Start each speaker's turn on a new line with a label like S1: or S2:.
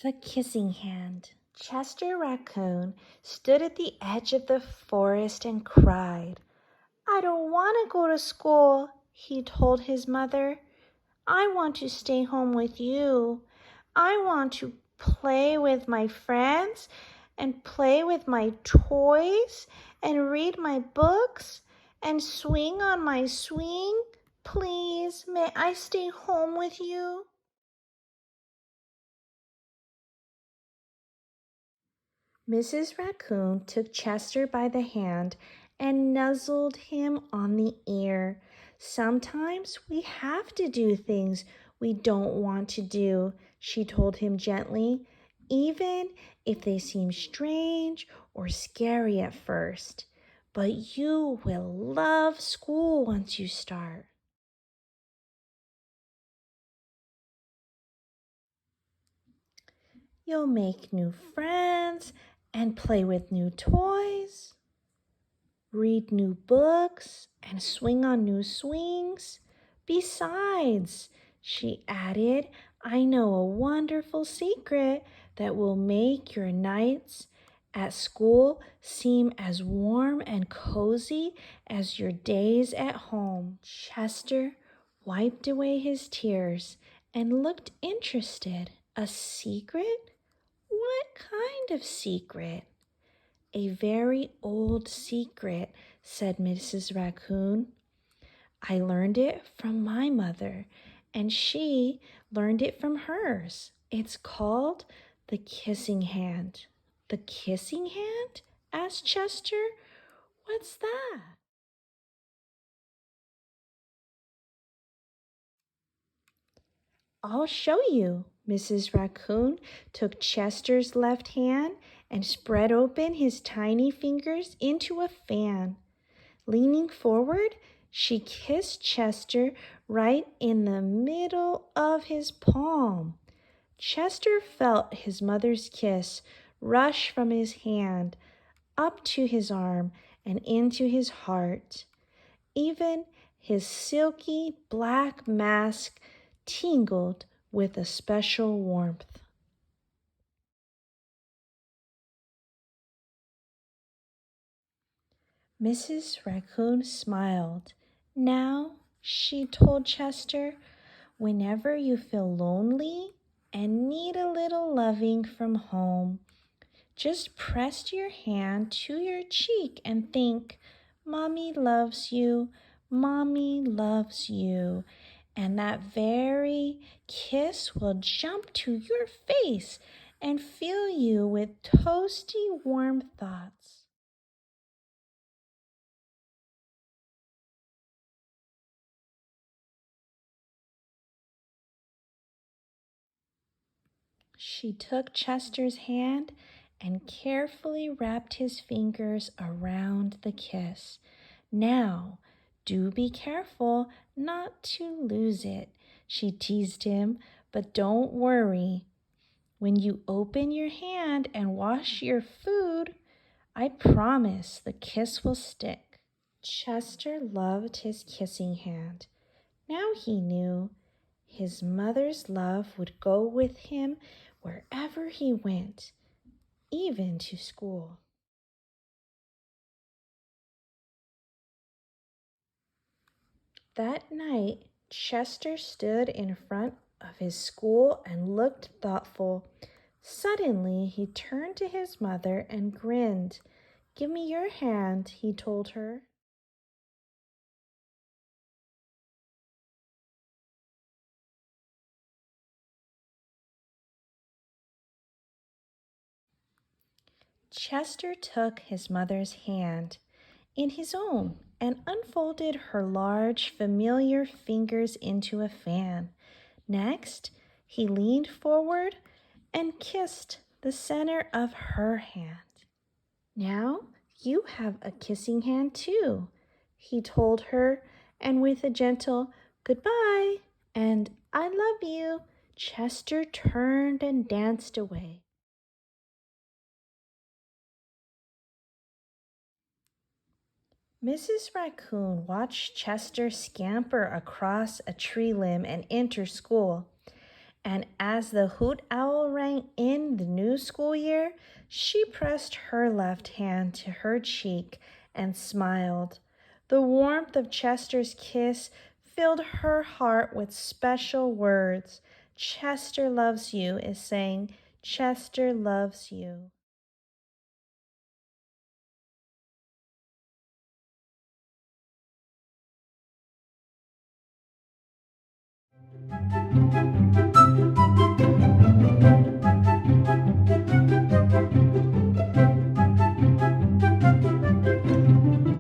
S1: The Kissing Hand. Chester Raccoon stood at the edge of the forest and cried. "I don't want to go to school," he told his mother. "I want to stay home with you. I want to play with my friends and play with my toys and read my books and swing on my swing. Please, may I stay home with you?" Mrs. Raccoon took Chester by the hand and nuzzled him on the ear. "Sometimes we have to do things we don't want to do," she told him gently, "even if they seem strange or scary at first. But you will love school once you start." "You'll make new friends and play with new toys, read new books, and swing on new swings. Besides," she added, "I know a wonderful secret that will make your nights at school seem as warm and cozy as your days at home." Chester wiped away his tears and looked interested. "A secret? What kind of secret?" "A very old secret," said Mrs. Raccoon. "I learned it from my mother, and she learned it from hers. It's called the Kissing Hand." "The Kissing Hand?" asked Chester. "What's that?" "I'll show you." Mrs. Raccoon took Chester's left hand and spread open his tiny fingers into a fan. Leaning forward, she kissed Chester right in the middle of his palm. Chester felt his mother's kiss rush from his hand up to his arm and into his heart. Even his silky black mask tingled with a special warmth. Mrs. Raccoon smiled. "Now," she told Chester, "whenever you feel lonely and need a little loving from home, just press your hand to your cheek and think, 'Mommy loves you, Mommy loves you.' And that very kiss will jump to your face and fill you with toasty warm thoughts." She took Chester's hand and carefully wrapped his fingers around the kiss. "Now, do be careful not to lose it," she teased him, "but don't worry. When you open your hand and wash your food, I promise the kiss will stick." Chester loved his kissing hand. Now he knew his mother's love would go with him wherever he went, even to school. That night, Chester stood in front of his school and looked thoughtful. Suddenly, he turned to his mother and grinned. "Give me your hand," he told her. Chester took his mother's hand in his own and unfolded her large, familiar fingers into a fan. Next, he leaned forward and kissed the center of her hand. "Now you have a kissing hand too," he told her, and with a gentle "goodbye" and "I love you," Chester turned and danced away. Mrs. Raccoon watched Chester scamper across a tree limb and enter school. And as the hoot owl rang in the new school year, she pressed her left hand to her cheek and smiled. The warmth of Chester's kiss filled her heart with special words. Chester loves you is saying, Chester loves you.